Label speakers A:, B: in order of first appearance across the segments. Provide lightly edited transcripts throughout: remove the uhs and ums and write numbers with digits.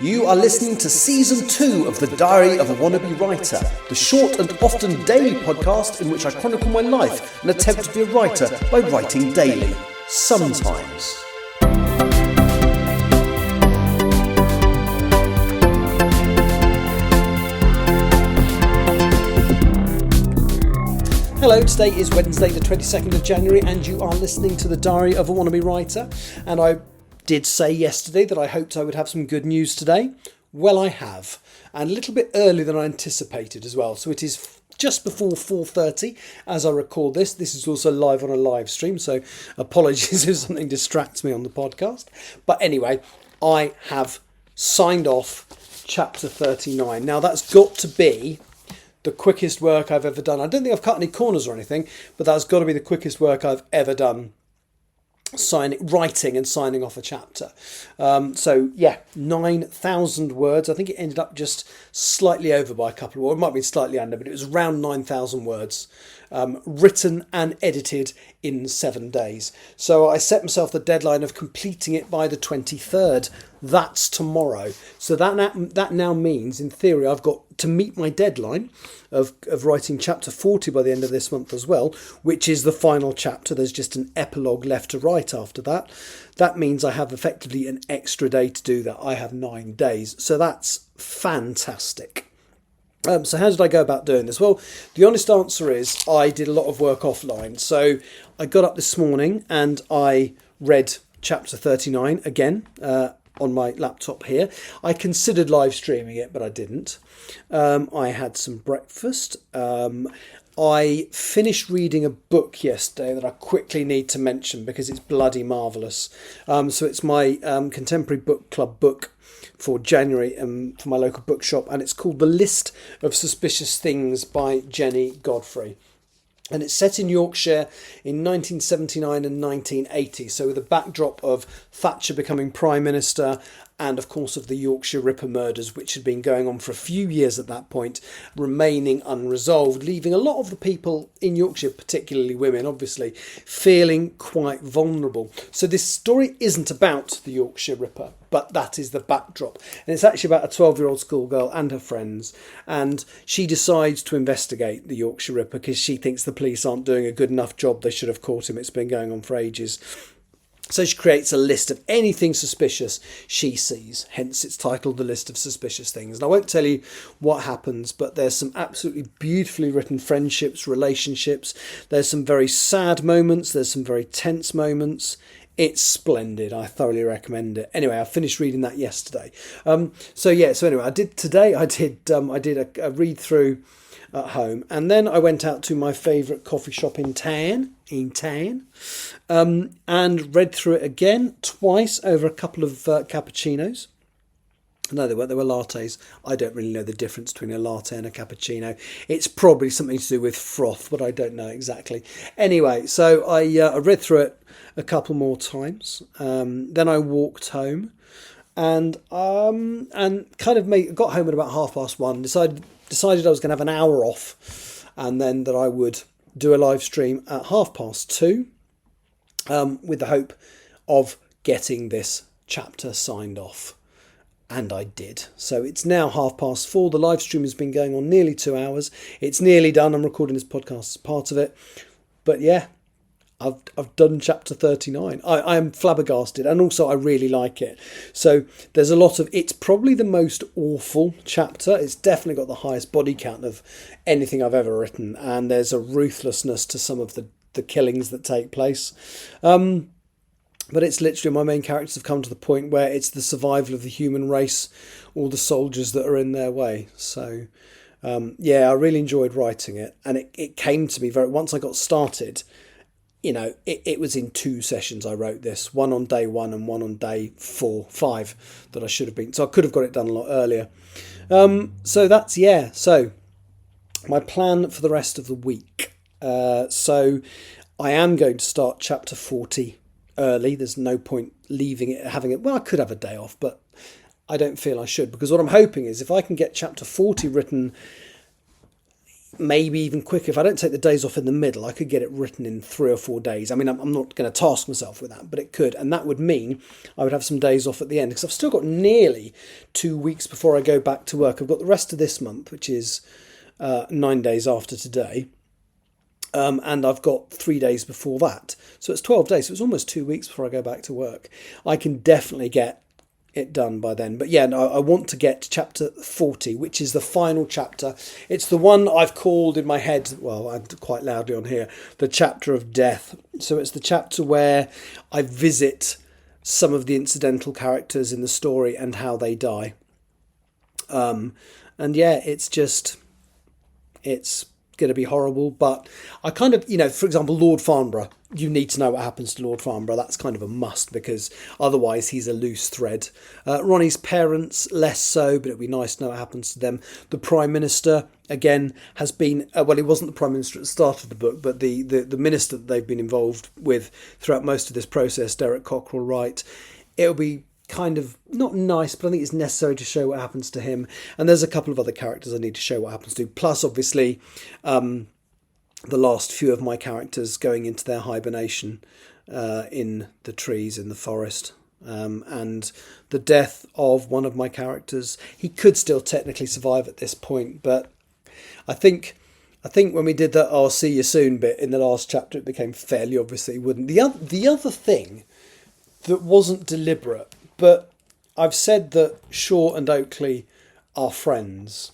A: You are listening to Season 2 of The Diary of a Wannabe Writer, the short and often daily podcast in which I chronicle my life and attempt to be a writer by writing daily. Sometimes. Hello, today is Wednesday the 22nd of January and you are listening to The Diary of a Wannabe Writer, and I did say yesterday that I hoped I would have some good news today. Well, I have, and a little bit earlier than I anticipated as well. So it is just before 4:30 as I record this. This is also live on a live stream, so apologies if something distracts me on the podcast. But anyway, I have signed off chapter 39. Now that's got to be the quickest work I've ever done. I don't think I've cut any corners or anything, but that's got to be the quickest work I've ever done. Writing and signing off a chapter. So yeah, 9,000 words. I think it ended up just slightly over by a couple of words. It might be slightly under, but it was around 9,000 words. Written and edited in 7 days. So I set myself the deadline of completing it by the 23rd. That's tomorrow. So that now means, in theory, I've got to meet my deadline of writing chapter 40 by the end of this month as well, which is the final chapter. There's just an epilogue left to write after that. That means I have effectively an extra day to do that. I have 9 days. So that's fantastic. So how did I go about doing this? Well, the honest answer is I did a lot of work offline. So I got up this morning and I read chapter 39 again on my laptop here. I considered live streaming it, but I didn't. I had some breakfast. I finished reading a book yesterday that I quickly need to mention because it's bloody marvellous. So it's my contemporary book club book for January for my local bookshop, and it's called The List of Suspicious Things by Jenny Godfrey. And it's set in Yorkshire in 1979 and 1980, so with a backdrop of Thatcher becoming Prime Minister and, of course, of the Yorkshire Ripper murders, which had been going on for a few years at that point, remaining unresolved, leaving a lot of the people in Yorkshire, particularly women, obviously, feeling quite vulnerable. So this story isn't about the Yorkshire Ripper, but that is the backdrop. And it's actually about a 12-year-old schoolgirl and her friends. And she decides to investigate the Yorkshire Ripper because she thinks the police aren't doing a good enough job. They should have caught him. It's been going on for ages. So she creates a list of anything suspicious she sees. Hence it's titled The List of Suspicious Things. And I won't tell you what happens, but there's some absolutely beautifully written friendships, relationships. There's some very sad moments. There's some very tense moments. It's splendid. I thoroughly recommend it. Anyway, I finished reading that yesterday. So anyway, I did a read through at home, and then I went out to my favourite coffee shop in town, and read through it again twice over a couple of cappuccinos. No, they were lattes. I don't really know the difference between a latte and a cappuccino. It's probably something to do with froth, but I don't know exactly. Anyway, so I read through it a couple more times. Then I walked home, and kind of got home at about 1:30. Decided I was going to have an hour off, and then that I would do a live stream at 2:30, with the hope of getting this chapter signed off. And I did. So it's now 4:30. The live stream has been going on nearly 2 hours. It's nearly done. I'm recording this podcast as part of it. But yeah, I've done chapter 39. I am flabbergasted, and also I really like it. So there's a lot of, it's probably the most awful chapter. It's definitely got the highest body count of anything I've ever written, and there's a ruthlessness to some of the killings that take place. But it's literally, my main characters have come to the point where it's the survival of the human race, all the soldiers that are in their way. So I really enjoyed writing it, and it came to me once I got started. It was in 2 sessions I wrote this, one on day 1 and one on day 5 that I should have been. So I could have got it done a lot earlier. So my plan for the rest of the week. So I am going to start chapter 40 early. There's no point having it. Well, I could have a day off, but I don't feel I should, because what I'm hoping is if I can get chapter 40 written maybe even quicker. If I don't take the days off in the middle, I could get it written in 3 or 4 days. I mean, I'm not going to task myself with that, but it could. And that would mean I would have some days off at the end, because I've still got nearly 2 weeks before I go back to work. I've got the rest of this month, which is 9 days after today. And I've got 3 days before that. So it's 12 days. So it's almost 2 weeks before I go back to work. I can definitely get it done by then. But yeah, no, I want to get to chapter 40, which is the final chapter. It's the one I've called in my head, well, I'm quite loudly on here, the chapter of death. So it's the chapter where I visit some of the incidental characters in the story and how they die. And yeah, it's going to be horrible, but I kind of, for example, Lord Farnborough, you need to know what happens to Lord Farnborough. That's kind of a must, because otherwise he's a loose thread. Ronnie's parents, less so, but it'd be nice to know what happens to them. The Prime Minister, again, has been, well, he wasn't the Prime Minister at the start of the book, but the minister that they've been involved with throughout most of this process, Derek Cockrell Wright, it'll be kind of not nice, but I think it's necessary to show what happens to him. And there's a couple of other characters I need to show what happens to. Plus, obviously, the last few of my characters going into their hibernation in the trees in the forest. And the death of one of my characters. He could still technically survive at this point, but I think when we did that "I'll see you soon" bit in the last chapter, it became fairly obvious that he wouldn't. The other thing that wasn't deliberate, but I've said that Shaw and Oakley are friends,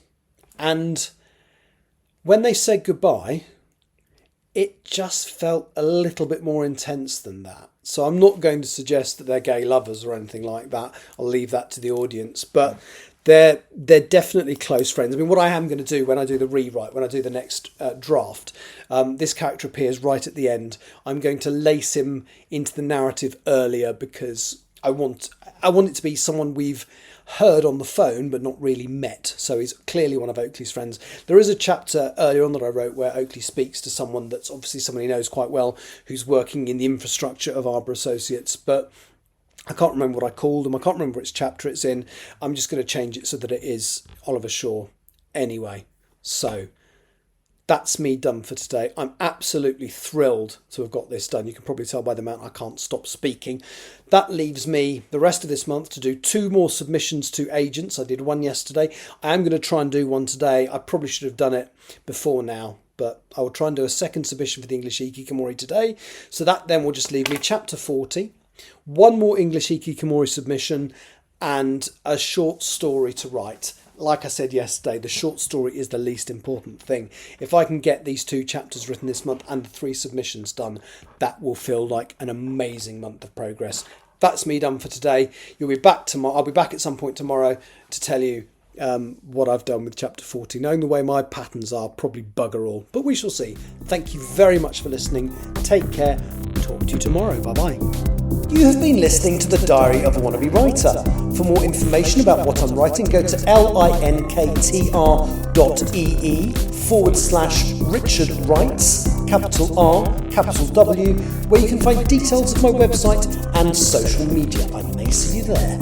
A: and when they said goodbye, it just felt a little bit more intense than that. So I'm not going to suggest that they're gay lovers or anything like that. I'll leave that to the audience, but they're definitely close friends. I mean, what I am going to do when I do the rewrite, when I do the next draft, this character appears right at the end. I'm going to lace him into the narrative earlier, because I want it to be someone we've heard on the phone but not really met. So he's clearly one of Oakley's friends. There is a chapter earlier on that I wrote where Oakley speaks to someone that's obviously someone he knows quite well, who's working in the infrastructure of Arbor Associates, but I can't remember what I called him. I can't remember which chapter it's in. I'm just going to change it so that it is Oliver Shaw anyway. So that's me done for today. I'm absolutely thrilled to have got this done. You can probably tell by the amount I can't stop speaking. That leaves me the rest of this month to do 2 more submissions to agents. I did one yesterday. I am going to try and do one today. I probably should have done it before now, but I will try and do a second submission for the English Hikikomori today. So that then will just leave me chapter 40, 1 more English Hikikomori submission, and a short story to write. Like I said yesterday, the short story is the least important thing. If I can get these 2 chapters written this month and the 3 submissions done, that will feel like an amazing month of progress. That's me done for today. You'll be back tomorrow. I'll be back at some point tomorrow to tell you what I've done with chapter 40. Knowing the way my patterns are, probably bugger all, but we shall see. Thank you very much for listening. Take care. Talk to you tomorrow. Bye-bye. You have been listening to The Diary of a Wannabe Writer. For more information about what I'm writing, go to linktr.ee/Richard Writes, capital R, capital W, where you can find details of my website and social media. I may see you there.